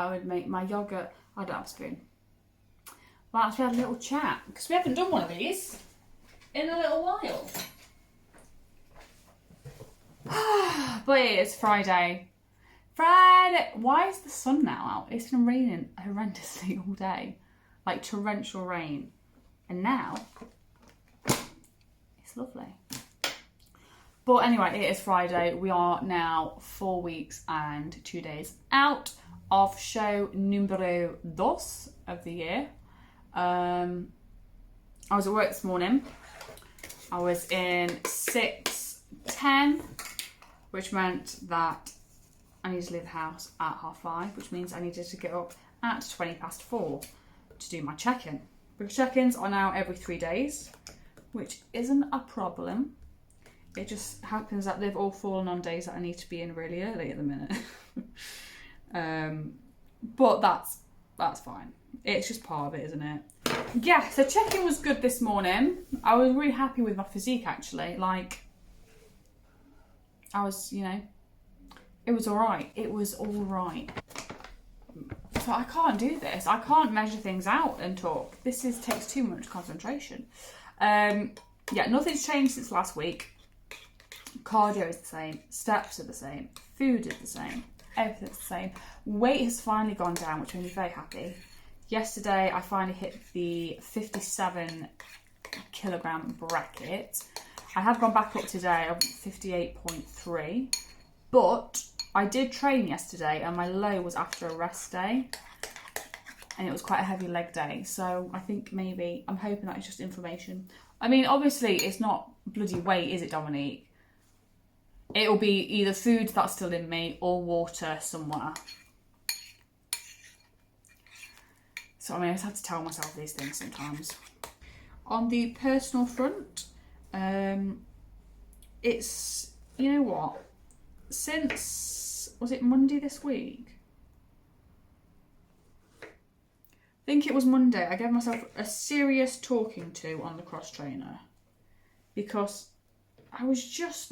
I would make my yogurt. I don't have a spoon. Well, actually, we had a little chat because we haven't done one of these in a little while. But it is Friday. Friday! Why is the sun now out? It's been raining horrendously all day. Like torrential rain. And now, it's lovely. But anyway, it is Friday. We are now 4 weeks and 2 days out of show numero dos of the year. I was at work this morning. I was in 6:10, which meant that I needed to leave the house at 5:30, which means I needed to get up at 4:20 to do my check-in. Because check-ins are now every 3 days, which isn't a problem. It just happens that they've all fallen on days that I need to be in really early at the minute. But that's fine. It's just part of it, isn't it? Yeah, so check-in was good this morning. I was really happy with my physique, actually. Like, I was, it was alright. It was alright. So I can't do this. I can't measure things out and talk. This takes too much concentration. Yeah, nothing's changed since last week. Cardio is the same. Steps are the same. Food is the same. Everything's the same. Weight has finally gone down, which made me very happy. Yesterday, I finally hit the 57 kilogram bracket. I have gone back up today of 58.3, but I did train yesterday and my low was after a rest day and it was quite a heavy leg day. So I think I'm hoping that it's just inflammation. I mean, obviously it's not bloody weight, is it, Dominique? It'll be either food that's still in me or water somewhere. So I just have to tell myself these things sometimes. On the personal front, it's, you know what? Since, was it Monday this week? I think it was Monday. I gave myself a serious talking to on the cross trainer because I was just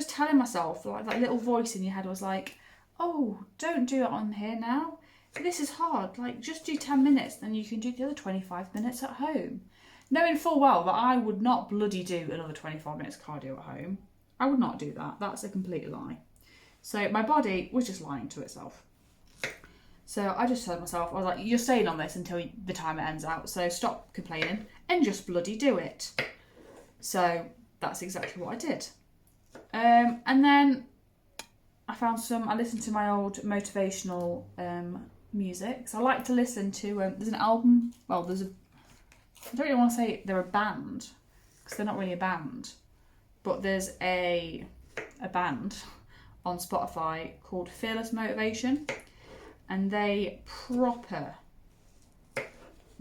telling myself, like that little voice in your head was like, oh, don't do it on here now. This is hard. Like, just do 10 minutes, then you can do the other 25 minutes at home. Knowing full well that I would not bloody do another 25 minutes cardio at home. I would not do that. That's a complete lie. So my body was just lying to itself. So I just told myself, I was like, you're staying on this until the time it ends out. So stop complaining and just bloody do it. So that's exactly what I did. And then I listened to my old motivational music. So I like to listen to, there's an album, I don't really want to say they're a band, because they're not really a band, but there's a band on Spotify called Fearless Motivation, and they proper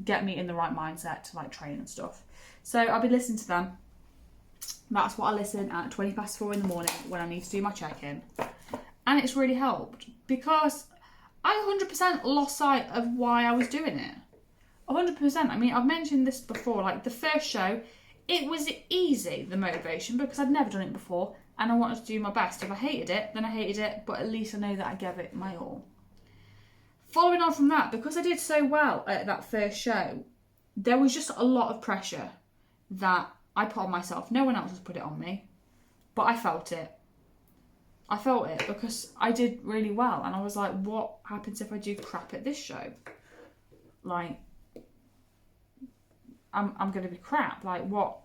get me in the right mindset to like train and stuff. So I'll be listening to them. That's what I listen at 4:20 in the morning when I need to do my check-in. And it's really helped because I 100% lost sight of why I was doing it. 100%. I mean, I've mentioned this before, like the first show, it was easy, the motivation, because I'd never done it before and I wanted to do my best. If I hated it, then I hated it, but at least I know that I gave it my all. Following on from that, because I did so well at that first show, there was just a lot of pressure that I put on myself. No one else has put it on me, but I felt it. I felt it because I did really well. And I was like, what happens if I do crap at this show? Like, I'm going to be crap. Like, what?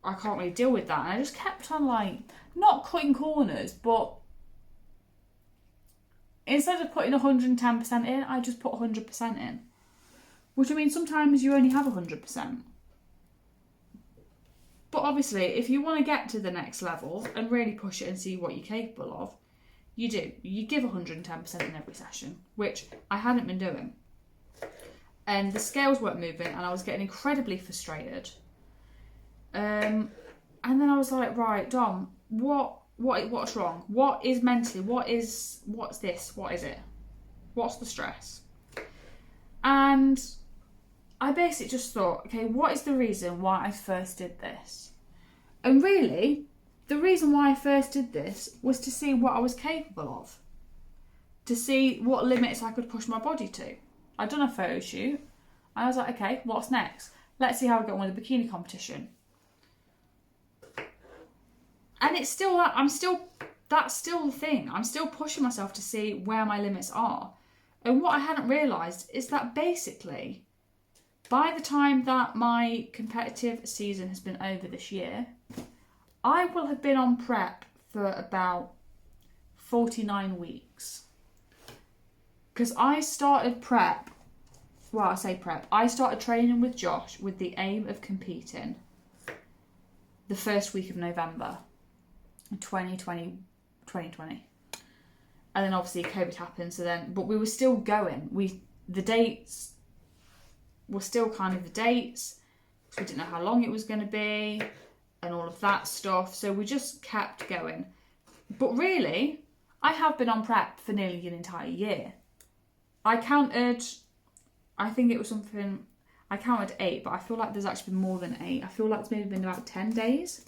I can't really deal with that. And I just kept on, like, not cutting corners, but instead of putting 110% in, I just put 100% in. Which, I mean, sometimes you only have 100%. But obviously, if you want to get to the next level and really push it and see what you're capable of, you do. You give 110% in every session, which I hadn't been doing. And the scales weren't moving and I was getting incredibly frustrated. And then I was like, right, Dom, what's wrong? What is mentally? What's this? What is it? What's the stress? And I basically just thought, okay, what is the reason why I first did this? And really, the reason why I first did this was to see what I was capable of. to see what limits I could push my body to. I'd done a photo shoot. I was like, okay, what's next? Let's see how I get on with the bikini competition. And it's still that, that's still the thing. I'm still pushing myself to see where my limits are. And what I hadn't realised is that basically, by the time that my competitive season has been over this year, I will have been on prep for about 49 weeks. Because I started prep, well, I say prep, I started training with Josh with the aim of competing the first week of November 2020. And then obviously COVID happened, so then, but we were still going. The dates were still kind of the dates. We didn't know how long it was going to be and all of that stuff. So we just kept going. But really, I have been on prep for nearly an entire year. I counted 8, but I feel like there's actually been more than 8. I feel like it's maybe been about 10 days.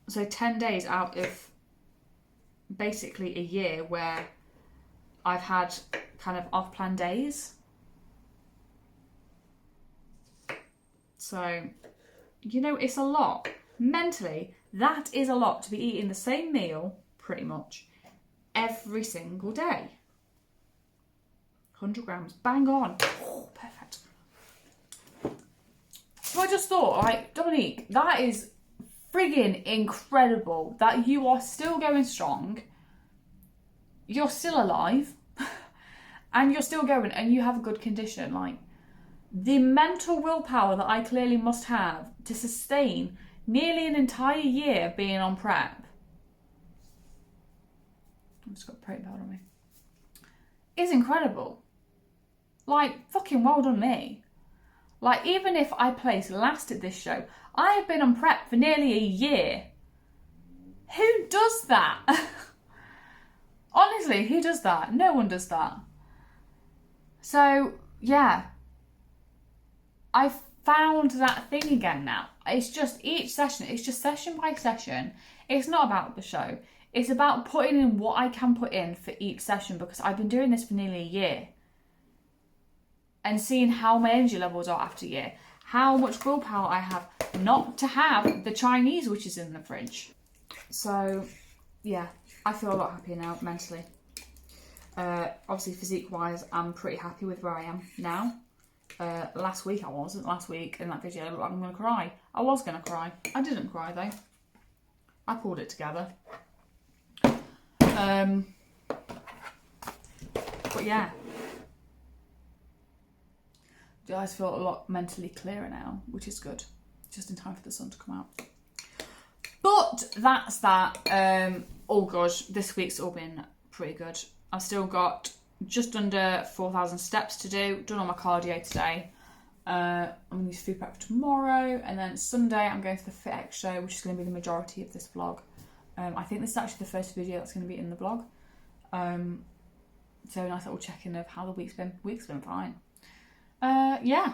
So 10 days out of basically a year where I've had kind of off-plan days. So, you know, it's a lot. Mentally, that is a lot to be eating the same meal, pretty much, every single day. 100 grams, bang on. Oh, perfect. So I just thought, like, Dominique, that is friggin' incredible that you are still going strong, you're still alive, and you're still going, and you have a good condition. Like, the mental willpower that I clearly must have to sustain nearly an entire year being on prep. I've just got protein powder on me. Is incredible. Like, fucking well done me. Like, even if I place last at this show, I have been on prep for nearly a year. Who does that? Honestly, who does that? No one does that. So, yeah. I've found that thing again now. It's just each session, it's just session by session. It's not about the show. It's about putting in what I can put in for each session, because I've been doing this for nearly a year. And seeing how my energy levels are after a year. How much willpower I have not to have the Chinese which is in the fridge. So, yeah, I feel a lot happier now mentally. Obviously, physique-wise, I'm pretty happy with where I am now. Last week I wasn't. Last week in that video, I looked like I'm going to cry. I was going to cry. I didn't cry though. I pulled it together. But yeah. The eyes feel a lot mentally clearer now, which is good. Just in time for the sun to come out. But that's that. All good. This week's all been pretty good. I've still got just under 4,000 steps to do. Done all my cardio today. I'm going to use food prep for tomorrow. And then Sunday I'm going to the FitExpo, which is going to be the majority of this vlog. I think this is actually the first video that's going to be in the vlog. So a nice little check-in of how the week's been. Week's been fine. Yeah,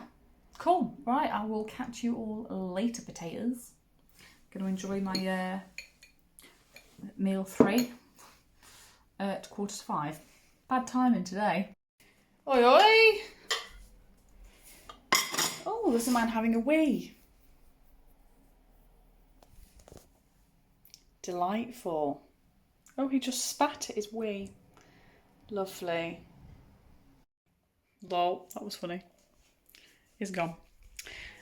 cool. Right, I will catch you all later, potatoes. Going to enjoy my meal 3 at 4:45. Bad timing today. Oi, oi! Oh, there's a man having a wee. Delightful. Oh, he just spat at his wee. Lovely. Lol, that was funny. He's gone.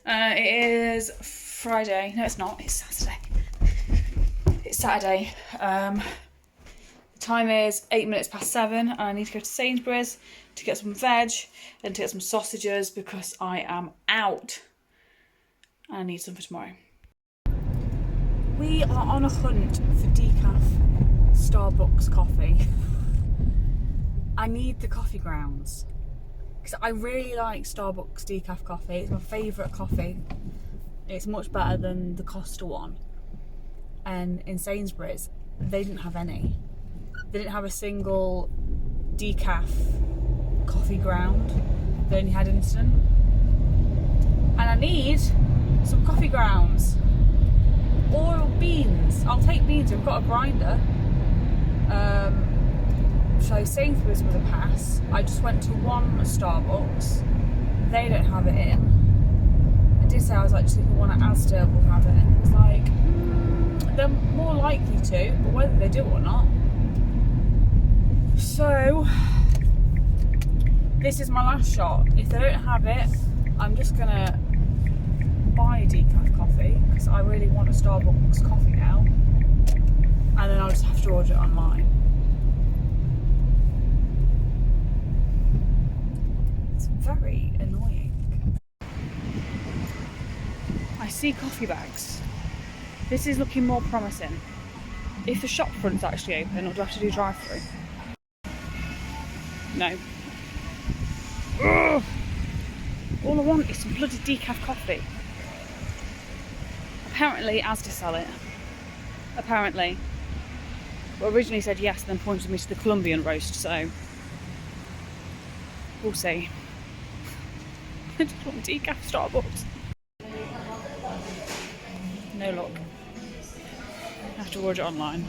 It is Friday. No, it's not. It's Saturday. It's Saturday. The time is 7:08, and I need to go to Sainsbury's to get some veg and to get some sausages because I am out. And I need some for tomorrow. We are on a hunt for decaf Starbucks coffee. I need the coffee grounds. Because I really like Starbucks decaf coffee. It's my favourite coffee. It's much better than the Costa one. And in Sainsbury's, they didn't have any. They didn't have a single decaf coffee ground. They only had instant. And I need some coffee grounds. Or beans. I'll take beans. We've got a grinder. So Sainsbury's with a pass. I just went to one Starbucks. They don't have it in. I did say I was like, just if the one at Asda will have it, and it was like, they're more likely to, but whether they do or not. So this is my last shot. If they don't have it, I'm just gonna buy a decaf coffee because I really want a Starbucks coffee now, and then I'll just have to order it online. It's very annoying. I see coffee bags. This is looking more promising. If the shop front's actually open, or do I have to do drive-through? No. Ugh. All I want is some bloody decaf coffee. Apparently Asda sell it. Apparently. Well, originally said yes and then pointed me to the Colombian roast, so we'll see. I just want decaf Starbucks. No luck. I have to order it online.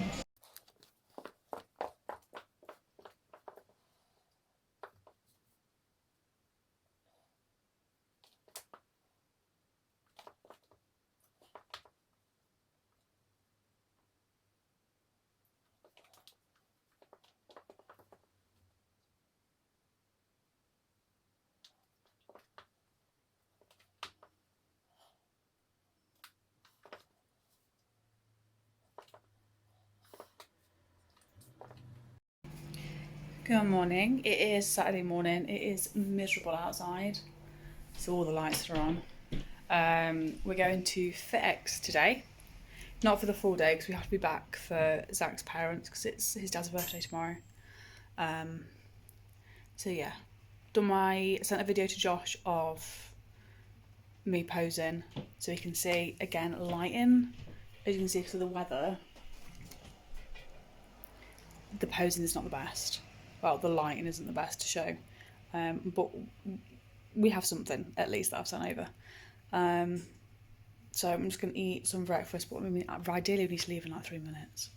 Good morning. It is Saturday morning. It is miserable outside, so all the lights are on. We're going to FitEx today. Not for the full day because we have to be back for Zach's parents because it's his dad's birthday tomorrow. So yeah, sent a video to Josh of me posing so you can see, again, lighting. As you can see, because of the weather, the posing is not the best. Well, the lighting isn't the best to show, but we have something at least that I've sent over. So I'm just going to eat some breakfast, but I mean, ideally we need to leave in like 3 minutes,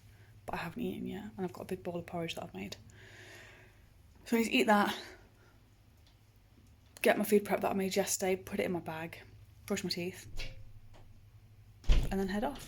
but I haven't eaten yet, and I've got a big bowl of porridge that I've made. So I need to eat that, get my food prep that I made yesterday, put it in my bag, brush my teeth, and then head off.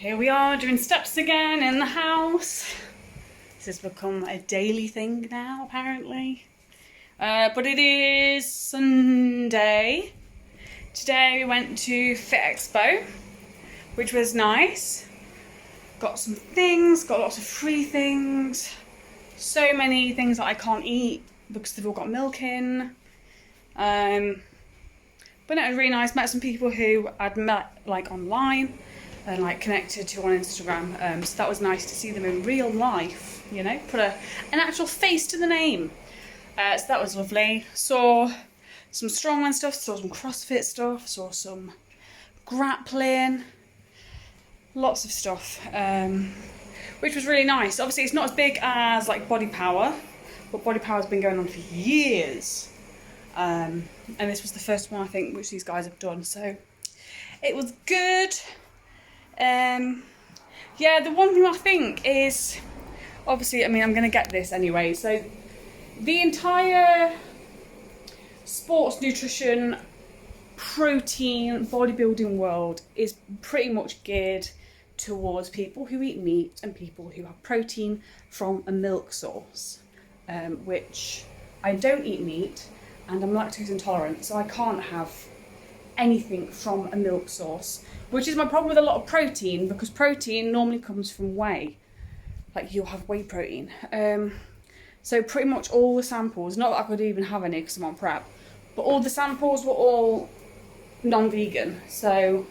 Here we are doing steps again in the house. This has become a daily thing now, apparently. But it is Sunday. Today we went to FitExpo, which was nice. Got some things, got lots of free things. So many things that I can't eat because they've all got milk in. But no, it was really nice. Met some people who I'd met like online and like connected to on Instagram. So that was nice to see them in real life, you know, put an actual face to the name. So that was lovely. Saw some strongman stuff, saw some CrossFit stuff, saw some grappling, lots of stuff, which was really nice. Obviously it's not as big as like Body Power, but Body Power's been going on for years. And this was the first one I think which these guys have done, so it was good. Yeah, the one thing I think is obviously, I mean, I'm going to get this anyway. So the entire sports nutrition, protein, bodybuilding world is pretty much geared towards people who eat meat and people who have protein from a milk source, which I don't eat meat and I'm lactose intolerant, so I can't have anything from a milk source, which is my problem with a lot of protein, because protein normally comes from whey. Like, you'll have whey protein. So pretty much all the samples, not that I could even have any because I'm on prep, but all the samples were all non-vegan, so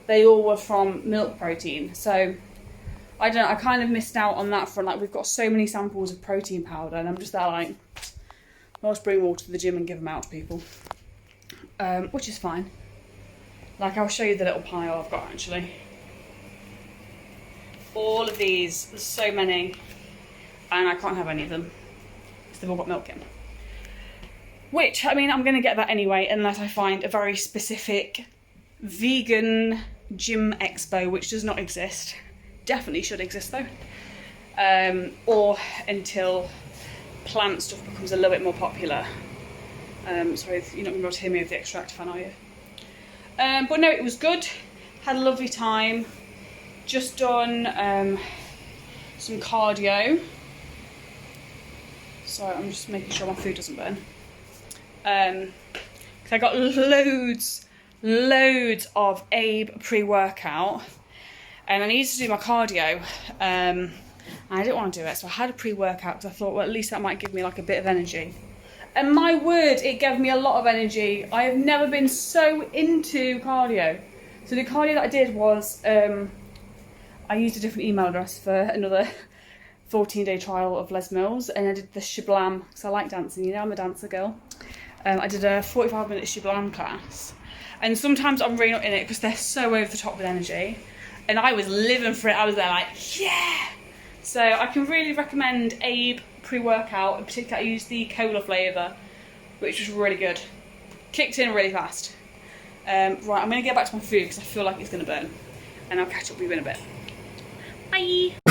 they all were from milk protein. So I don't know, I kind of missed out on that front. Like, we've got so many samples of protein powder and I'm just there like, I'll just bring them all to the gym and give them out to people, which is fine. Like, I'll show you the little pile I've got actually. All of these, there's so many, and I can't have any of them because they've all got milk in. Which, I mean, I'm going to get that anyway, unless I find a very specific vegan gym expo, which does not exist. Definitely should exist though. Or until plant stuff becomes a little bit more popular. Sorry, you're not going to be able to hear me with the extract fan, are you? But no, it was good. Had a lovely time. Just done some cardio. Sorry, I'm just making sure my food doesn't burn. Cause I got loads of Abe pre-workout, and I needed to do my cardio. And I didn't want to do it, so I had a pre-workout because I thought, well, at least that might give me like a bit of energy. And my word, it gave me a lot of energy. I have never been so into cardio. So the cardio that I did was, I used a different email address for another 14-day trial of Les Mills, and I did the Shablam, because I like dancing, you know, I'm a dancer girl. I did a 45-minute Shablam class, and sometimes I'm really not in it because they're so over the top with energy, and I was living for it. I was there like, yeah! So I can really recommend Abe pre-workout. In particular, I used the cola flavour, which was really good. Kicked in really fast. Right, I'm going to get back to my food because I feel like it's going to burn, and I'll catch up with you in a bit. Bye!